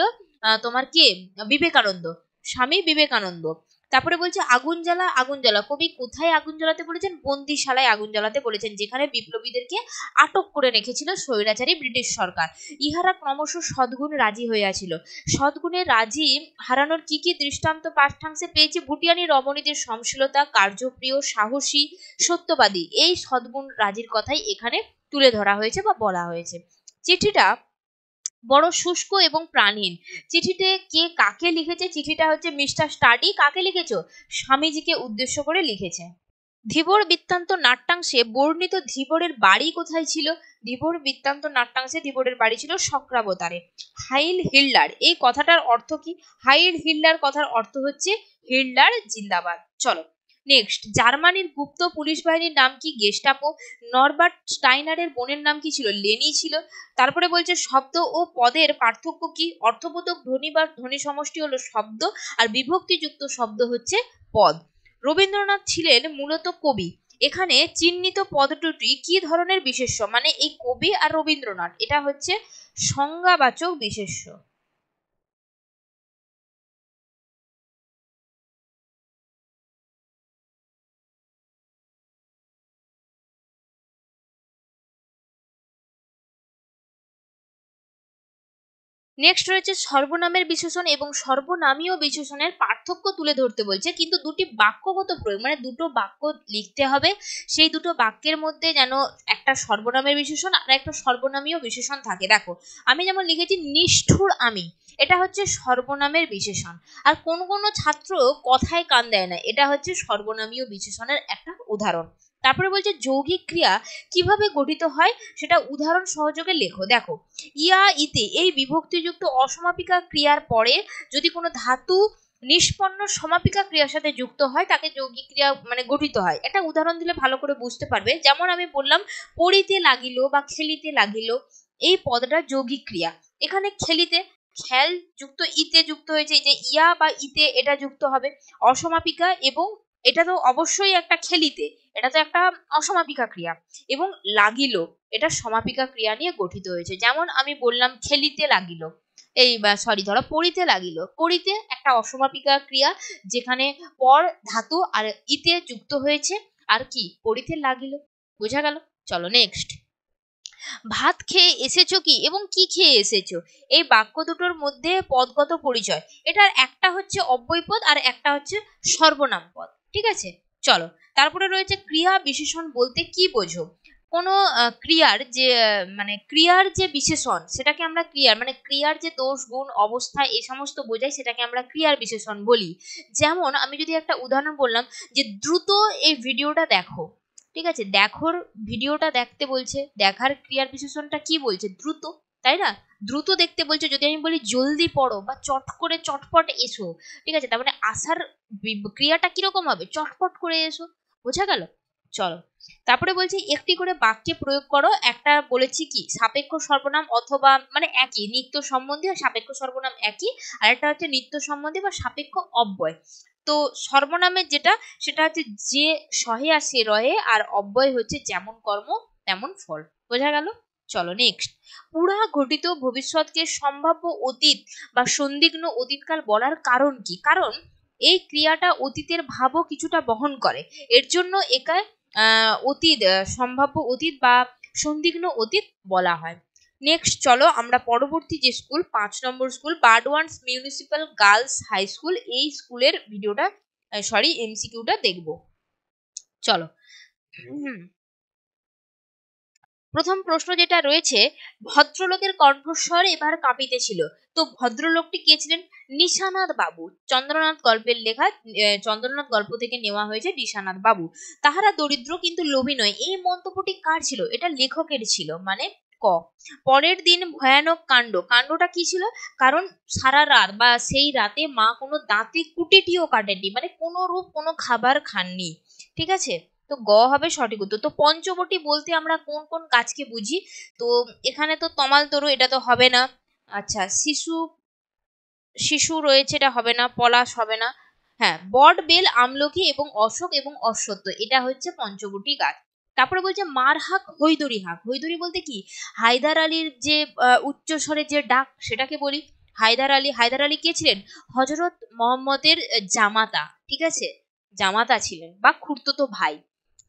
তোমার কে? বিবেকানন্দ, স্বামী বিবেকানন্দ। তারপরে বলছে আগুন জ্বালা, আগুন জ্বালা, কবি কোথায় আগুন জ্বালাতে বলেছেন? বন্দিশালায় আগুন জ্বালাতে বলেছেন, যেখানে বিপ্লবীদেরকে আটক করে রেখেছিল স্বৈরাচারী ব্রিটিশ সরকার। ইহারা ক্রমশ সদ্গুণ রাজি হইয়াছিল। সদ্গুণের রাজি হারানোর কি কি দৃষ্টান্ত পাঠ্যাংশে পেয়েছি? ভুটিয়ানি রমণীদের সংশীলতা, কার্যপ্রিয়, সাহসী, সত্যবাদী, এই সদ্গুণ রাজির কথাই এখানে তুলে ধরা হয়েছে বা বলা হয়েছে। চিঠিটা বড় শুষ্ক এবং প্রাণহীন। চিঠিতে কে কাকে লিখেছে? চিঠিটা হচ্ছে মিস্টার স্টাডি। কাকে লিখেছো? স্বামীজিকে উদ্দেশ্য করে লিখেছে। ধীবর বৃত্তান্ত নাট্যাংশে বর্ণিত ধীবরের বাড়ি কোথায় ছিল? ধীবর বৃত্তান্ত নাট্যাংশে ধীবরের বাড়ি ছিল শক্রাবতারে। হাইল হিটলার, এই কথাটার অর্থ কি? হাইল হিটলার কথার অর্থ হচ্ছে হিটলার জিন্দাবাদ। চলো নেক্সট, জার্মানির গুপ্ত পুলিশ বাহিনীর নাম কি? গেস্টাপো। নরবার্ট স্টাইনারের বোনের নাম কি ছিল? লেনি ছিল। তারপরে বলছে শব্দ ও পদের পার্থক্য কি? অর্থবোধক ধ্বনি বা ধ্বনি সমষ্টি হলো শব্দ, আর বিভক্তিযুক্ত শব্দ হচ্ছে পদ। রবীন্দ্রনাথ ছিলেন মূলত কবি, এখানে চিহ্নিত পদ দুটি কি ধরনের বিশেষ্য? মানে এই কবি আর রবীন্দ্রনাথ, এটা হচ্ছে সংজ্ঞাবাচক বিশেষ্য। নেক্সট রয়েছে সর্বনামের বিশেষণ এবং সর্বনামীয় বিশেষণের পার্থক্য তুলে ধরতে বলছে, কিন্তু দুটি বাক্যগত প্রয়োগ, মানে দুটো বাক্য লিখতে হবে, সেই দুটো বাক্যের মধ্যে যেন একটা সর্বনামের বিশেষণ আর একটা সর্বনামীয় বিশেষণ থাকে। দেখো আমি যেমন লিখেছি নিষ্ঠুর আমি, এটা হচ্ছে সর্বনামের বিশেষণ। আর কোন কোন ছাত্র কথায় কান দেয় না, এটা হচ্ছে সর্বনামীয় বিশেষণের একটা উদাহরণ। তারপরে বলছে যৌগিক ক্রিয়া কিভাবে গঠিত হয় সেটা উদাহরণ সহযোগে লেখো। দেখো ইয়া ইতে এই বিভক্তিযুক্ত অসমাপিকা ক্রিয়ার পরে যদি কোনো ধাতু নিষ্পন্ন সমাপিকা ক্রিয়ার সাথে যুক্ত হয় তাকে যৌগিক ক্রিয়া মানে গঠিত হয়। একটা উদাহরণ দিলে ভালো করে বুঝতে পারবে। যেমন আমি বললাম পড়িতে লাগিল বা খেলিতে লাগিল, এই পদটা যৌগিক ক্রিয়া। এখানে খেলিতে খেল যুক্ত ইতে যুক্ত হয়েছে, এই যে ইয়া বা ইতে এটা যুক্ত হবে। অসমাপিকা এবং এটা তো অবশ্যই একটা খেলিতে, এটা তো একটা অসমাপিকা ক্রিয়া। এবং লাগিল এটা সমাপিকা ক্রিয়া নিয়ে গঠিত হয়েছে। যেমন আমি বললাম খেলিতে লাগিল, এই সরি ধরো পড়িতে লাগিল, পড়িতে একটা অসমাপিকা ক্রিয়া যেখানে পর ধাতু আর ইতে যুক্ত হয়েছে, আর কি পড়িতে লাগিল। বোঝা গেল? চলো নেক্সট। ভাত খেয়ে এসেছো কি এবং কি খেয়ে এসেছো, এই বাক্য দুটোর মধ্যে পদগত পরিচয়। এটার একটা হচ্ছে অব্যয় পদ আর একটা হচ্ছে সর্বনাম পদ। ঠিক আছে, চলো। তারপরে রয়েছে ক্রিয়া বিশেষণ বলতে কি বোঝো। কোনো ক্রিয়ার যে মানে ক্রিয়ার যে বিশেষণ সেটাকে আমরা ক্রিয়ার মানে ক্রিয়ার যে দোষ গুণ অবস্থা এই সমস্ত বোঝাই, সেটাকে আমরা ক্রিয়ার বিশেষণ বলি। যেমন আমি যদি একটা উদাহরণ বললাম যে দ্রুত এই ভিডিওটা দেখো, ঠিক আছে, দেখোর ভিডিওটা দেখতে বলছে, দেখার ক্রিয়ার বিশেষণটা কি বলছে? দ্রুত, তাই না? দ্রুত দেখতে বলছে। যদি আমি বলি জলদি পড়ো বা চট করে চটপট এসো, ঠিক আছে, তার মানে আসার ক্রিয়াটা কিরকম হবে? চটপট করে এসো। বোঝা গেল? চলো। তারপরে বলছি একটি করে বাক্যে প্রয়োগ করো। একটা বলেছি কি সাপেক্ষ সর্বনাম অথবা মানে একই, নিত্য সম্বন্ধী আর সাপেক্ষ সর্বনাম একই, আর একটা হচ্ছে নিত্য সম্বন্ধী বা সাপেক্ষ অব্যয়। তো সর্বনামের যেটা সেটা হচ্ছে যে সহে আর সে রহে, আর অব্যয় হচ্ছে যেমন কর্ম তেমন ফল। বোঝা গেল? চলো নেক্সট। পুরা ঘটিত ভবিষ্যৎকে সম্ভাব্য অতীত বা সন্দিগ্ন অতীতকাল বলার কারণ কি? কারণ এই ক্রিয়াটা অতীতের ভাবও কিছুটা বহন করে, এর জন্য একে অতীত সম্ভাব্য অতীত বা সন্দিগ্ন অতীত বলা হয়। নেক্সট চলো আমরা পরবর্তী যে স্কুল 5 নম্বর school Burdwan's municipal girls high school, এই স্কুলের ভিডিওটা সরি এমসিকিউটা দেখবো। চলো। প্রথম প্রশ্ন যেটা রয়েছে, ভদ্রলোকের কণ্ঠস্বর এবার কাঁপিতেছিল। তো ভদ্রলোকটি কে ছিলেন? নিশানাথ বাবু। চন্দ্রনাথ গল্পের লেখা, চন্দ্রনাথ গল্প থেকে নেওয়া হয়েছে নিশানাথ বাবু। তাহারা দরিদ্র কিন্তু লোভী নয়, এই মন্তব্যটি কার ছিল? এটা লেখকের ছিল, মানে ক। পরের দিন ভয়ানক কাণ্ড, কাণ্ডটা কি ছিল? কারণ সারা রাত বা সেই রাতে মা কোনো দাঁতে কুটিটিও কাটেননি, মানে কোনো রূপ কোনো খাবার খাননি। ঠিক আছে, তো গ হবে সঠিক উত্তর। তো পঞ্চবটি বলতে আমরা কোন কোন গাছকে বুঝি? তো এখানে তো তমাল তরু, এটা তো হবে না। আচ্ছা, শিশু শিশু রয়েছে, এটা হবে না। পলাশ হবে না। হ্যাঁ, বট, বেল, আমলকি এবং অশোক এবং অশ্বত্থ, এটা হচ্ছে পঞ্চবটি গাছ। তারপরে বলছে মার হাক হৈদরি হাক। হৈদরি বলতে কি? হায়দার আলীর যে উচ্চ স্বরে যে ডাক সেটাকে বলি। হায়দার আলী, হায়দার আলী কে ছিলেন? হযরত মোহাম্মদের জামাতা। ঠিক আছে, জামাতা ছিলেন বা খুড়তুতো ভাই।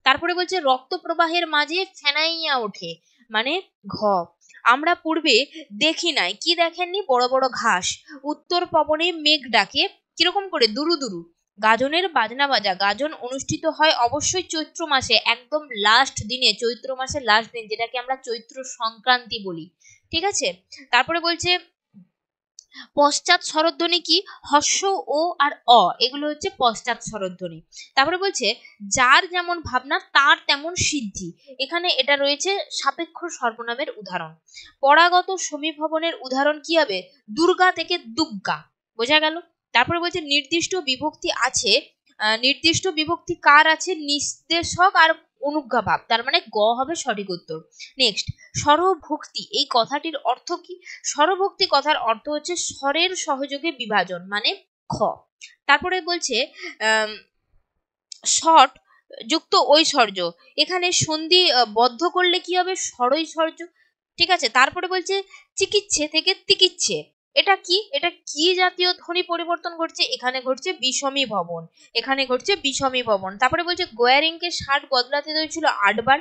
তারপরে বলছে রক্ত প্রবাহের মাঝে ফেনাইয়া ওঠে, মানে ঘ। আমরা পূর্বে দেখি নাই, কি দেখেননি? বড় বড় ঘাস। উত্তর পবনে মেঘ ডাকে, কিরকম করে? দুরু দুরু। গাজনের বাজনা বাজা, গাজন অনুষ্ঠিত হয় অবশ্যই চৈত্র মাসে, একদম লাস্ট দিনে, চৈত্র মাসের লাস্ট দিন, যেটাকে আমরা চৈত্র সংক্রান্তি বলি। ঠিক আছে, তারপরে বলছে পশ্চাৎ স্বরধ্বনি কি? হর্ষ ও আর অ, এগুলো হচ্ছে পশ্চাৎ স্বরধ্বনি। তারপরে বলছে যার যেমন ভাবনা তার তেমন সিদ্ধি, এখানে এটা রয়েছে সাপেক্ষ সর্বনামের উদাহরণ। পরাগত সমীভবনের উদাহরণ কি হবে? দুর্গা থেকে দুগ্গা। বোঝা গেল? তারপরে বলছে নির্দিষ্ট বিভক্তি আছে, নির্দিষ্ট বিভক্তি কার আছে? নির্দেশক আর অনুজ্ঞা ভাব, তার মানে গ হবে সঠিক উত্তর। নেক্সট, স্বরভক্তি এই কথাটির অর্থ কি? স্বরভক্তি কথার অর্থ হচ্ছে স্বরের সহযোগে বিভাজন, মানে খ। তারপরে বলছে স্বর যুক্ত ঐশ্বর্য, এখানে সন্ধি বদ্ধ করলে কি হবে? স্বরৈশ্বর্য। ঠিক আছে, তারপরে বলছে চিকিৎসে থেকে তিকিচ্ছে, এটা কি? এটা কি জাতীয় ধ্বনি পরিবর্তন ঘটছে? এখানে ঘটছে বিষমী ভবন, এখানে ঘটছে বিষমী ভবন। তারপরে বলছে গোয়ারিংকে শার্ট বদলাতে হয়েছিল 8 বার।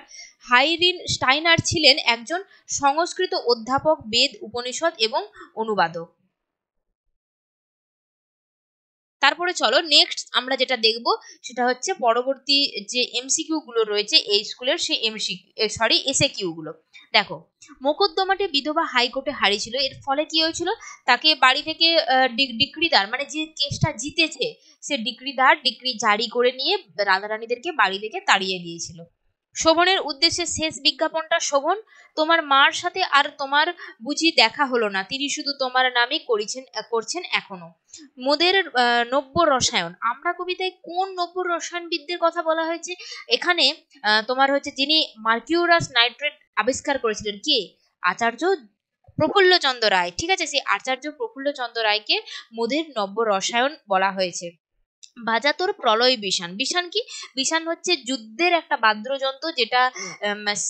হাইরিন স্টাইনার ছিলেন একজন সংস্কৃত অধ্যাপক, বেদ, উপনিষদ এবং অনুবাদক। তারপরে চলো নেক্সট আমরা যেটা দেখব সেটা হচ্ছে পরবর্তী যে এমসিকিউ গুলো রয়েছে এই স্কুলের, সেই এসএ কিউ গুলো। দেখো, মোকদ্দমাটি বিধবা হাইকোর্টে হারিয়েছিল, এর ফলে কি হয়েছিল? তাকে বাড়ি থেকে ডিক্রিদার, মানে যে কেসটা জিতেছে সে ডিক্রিদার ডিক্রি জারি করে নিয়ে রাধারানীদেরকে বাড়ি থেকে তাড়িয়ে দিয়েছিল। শোভনের উদ্দেশ্যে শেষ বিজ্ঞাপনটা শোভন, তোমার মার সাথে আর তোমার বুঝি দেখা হলো না, তিনি শুধু তোমার নামই করছেন এখনো। মোদের নব্য রসায়ন, আমরা কবিতায় কোন নব্য রসায়নবিদদের কথা বলা হয়েছে? এখানে তোমার হচ্ছে যিনি মার্কিউরাস নাইট্রেট আবিষ্কার করেছিলেন, কে? আচার্য প্রফুল্লচন্দ্র রায়। ঠিক আছে, সেই আচার্য প্রফুল্লচন্দ্র রায়কে মোদের নব্য রসায়ন বলা হয়েছে। বাজাতোর প্রলয় বিষান, বিষান কি? বিষান হচ্ছে যুদ্ধের একটা বাদ্যযন্ত্র, যেটা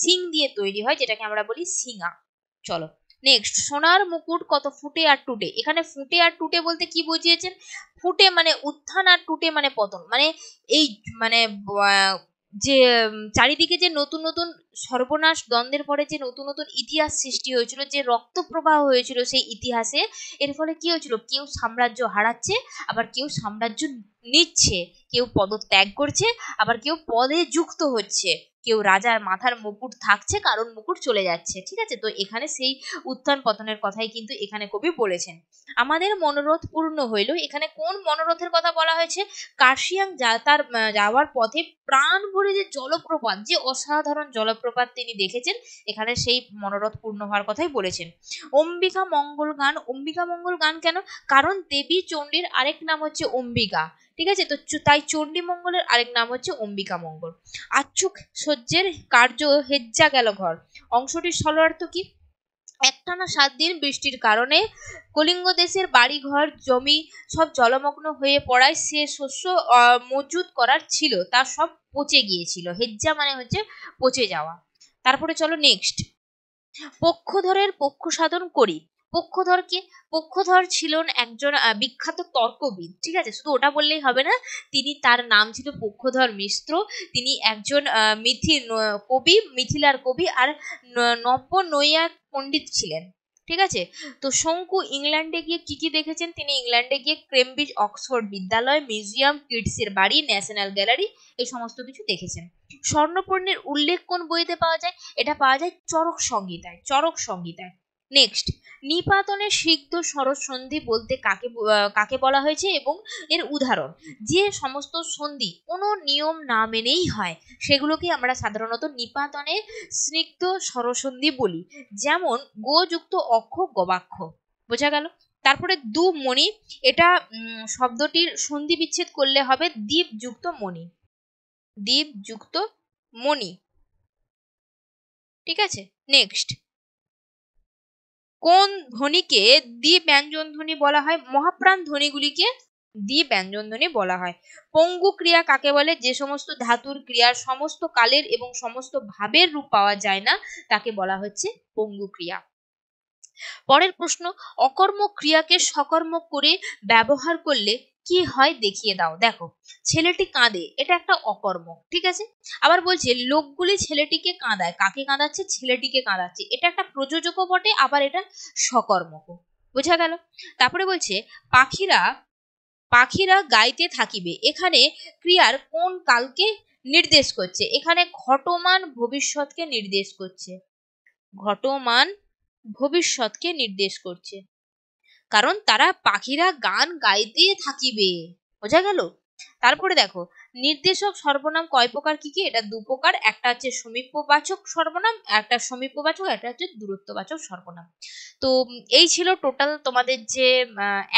সিং দিয়ে তৈরি হয়, যেটাকে আমরা বলি সিঙা। চলো নেক্সট, সোনার মুকুট কত ফুটে আর টুটে। এখানে ফুটে আর টুটে বলতে কি বুঝিয়েছেন? ফুটে মানে উত্থান, আর টুটে মানে পতন। মানে এই মানে যে চারিদিকে যে নতুন নতুন সর্বনাশ দ্বন্দ্বের পরে যে নতুন নতুন ইতিহাস সৃষ্টি হয়েছিল, যে রক্ত প্রবাহ হয়েছিল সেই ইতিহাসে, এর ফলে কি হয়েছিল? কেউ সাম্রাজ্য হারাচ্ছে, আবার কেউ সাম্রাজ্য নিচ্ছে, কেউ পদত্যাগ করছে, আবার কেউ পদে যুক্ত হচ্ছে, কেউ রাজার মাথার মুকুট থাকছে, কারণ মুকুট চলে যাচ্ছে। ঠিক আছে, তো এখানে সেই উত্থান পতনের কথাই কিন্তু এখানে কবি বলেছেন। আমাদের মনোরথ পূর্ণ হইল, এখানে কোন মনোরথের কথা বলা হয়েছে? কার্শিয়াং তার যাওয়ার পথে প্রাণ ভরে যে জলপ্রপাত, যে অসাধারণ জলপ্রপাত তিনি দেখেছেন, এখানে সেই মনোরথ পূর্ণ হওয়ার কথাই বলেছেন। অম্বিকা মঙ্গল গান, অম্বিকা মঙ্গল গান কেন? কারণ দেবী চণ্ডীর আরেক নাম হচ্ছে অম্বিকা। ঠিক আছে, তো তাই চণ্ডী মঙ্গলের আরেক নাম হচ্ছে অম্বিকা মঙ্গল। আচ্ছুক সহ্যের কার্য হেজ্জা গেল ঘর, অংশটির সরলার্থ কি? একটানা 7 দিন বৃষ্টির কারণে কলিঙ্গ দেশের বাড়ি ঘর জমি সব জলমগ্ন হয়ে পড়ায় সে শস্য মজুত করার ছিল তা সব পচে গিয়েছিল। হেজ্জা মানে হচ্ছে পচে যাওয়া। তারপরে চলো নেক্সট, পক্ষধরের পক্ষ সাধন করি। পক্ষধরকে, পক্ষধর ছিলেন একজন বিখ্যাত তর্কবিদ। ঠিক আছে, শুধু ওটা বললেই হবে না, তিনি, তার নাম ছিল পক্ষধর মিশ্র। তিনি একজন কবি, মিথিলার কবি, আর নব্য নৈয়ায়িক পণ্ডিত ছিলেন। ঠিক আছে, তো শঙ্কু ইংল্যান্ডে গিয়ে কি কি দেখেছেন? তিনি ইংল্যান্ডে গিয়ে কেমব্রিজ, অক্সফোর্ড বিদ্যালয়, মিউজিয়াম, কিডসের বাড়ি, ন্যাশনাল গ্যালারি, এই সমস্ত কিছু দেখেছেন। স্বর্ণপর্ণের উল্লেখ কোন বইতে পাওয়া যায়? এটা পাওয়া যায় চরক সংহিতায়, চরক সংহিতায়। নেক্সট, নিপাতনের সিদ্ধ সরস সন্ধি বলতে কাকে বলা হয়েছে এবং এর উদাহরণ? যে সমস্ত সন্ধি কোনো নিয়ম না মেনেই হয়, সেগুলোকে আমরা সাধারণত নিপাতনে স্নিগ্ধ স্বরসন্ধি বলি। যেমন গো যুক্ত অক্ষ, গবাক্ষ। বোঝা গেল? তারপরে দু মণি, এটা শব্দটির সন্ধি বিচ্ছেদ করলে হবে দ্বীপ যুক্ত মণি, দ্বীপ যুক্ত মণি। ঠিক আছে, নেক্সট, কোন ধ্বনিকে দ্বি ব্যঞ্জন ধ্বনি বলা হয়? মহাপ্রাণ ধ্বনিগুলিকে দ্বি ব্যঞ্জন ধ্বনি বলা হয়। পঙ্গু ক্রিয়া কাকে বলে? যে সমস্ত ধাতুর ক্রিয়ার সমস্ত কালের এবং সমস্ত ভাবের রূপ পাওয়া যায় না, তাকে বলা হচ্ছে পঙ্গু ক্রিয়া। পরের প্রশ্ন, অকর্মক ক্রিয়াকে সকর্মক করে ব্যবহার করলে কি হয় দেখিয়ে দাও। দেখো, ছেলেটি কাঁদে, এটা একটা অকর্মক। ঠিক আছে, আবার বলছে লোকগুলি ছেলেটিকে কাঁদায়, কাকে কাঁদাচ্ছে? ছেলেটিকে কাঁদাচ্ছে, এটা একটা প্রযোজকও বটে, আবার এটা সকর্মক। বোঝা গেল? তারপরে বলছে পাখিরা পাখিরা গাইতে থাকিবে, এখানে ক্রিয়ার কোন কালকে নির্দেশ করছে? এখানে ঘটমান ভবিষ্যৎকে নির্দেশ করছে, ঘটমান ভবিষ্যৎকে নির্দেশ করছে, কারণ তারা পাখিরা গান গাইতে থাকিবে। বোঝা গেল? তারপরে দেখো, নির্দেশক সর্বনাম কয় প্রকার, কি কি? এটা 2 প্রকার, একটা হচ্ছে সমীপবাচক সর্বনাম, একটা সমীপবাচক, একটা হচ্ছে দূরত্ববাচক সর্বনাম। তো এই ছিল টোটাল তোমাদের যে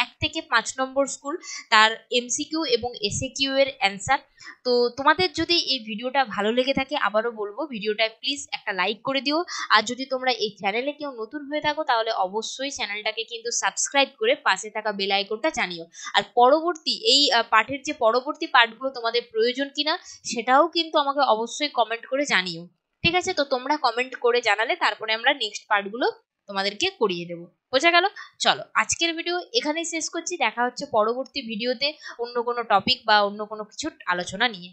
1 থেকে 5 নম্বর স্কুল, তার এমসিকিউ এবং এসএকিউ এর অ্যান্সার। তো তোমাদের যদি এই ভিডিওটা ভালো লেগে থাকে, আবারও বলবো ভিডিওটা প্লিজ একটা লাইক করে দিও। আর যদি তোমরা এই চ্যানেলে কেউ নতুন হয়ে থাকো, তাহলে অবশ্যই চ্যানেলটাকে কিন্তু সাবস্ক্রাইব করে পাশে থাকা বেল আইকনটা জানিও। আর পরবর্তী এই পাঠের যে পরবর্তী পাঠগুলো তোমাদের প্রয়োজন কিনা, সেটাও কিন্তু আমাকে অবশ্যই কমেন্ট করে জানিও। ঠিক আছে, তো তোমরা কমেন্ট করে জানালে তারপরে আমরা নেক্সট পার্টগুলো তোমাদেরকে করিয়ে দেবো। বোঝা গেল? চলো, আজকের ভিডিও এখানেই শেষ করছি, দেখা হচ্ছে পরবর্তী ভিডিওতে অন্য কোনো টপিক বা অন্য কোনো কিছু আলোচনা নিয়ে।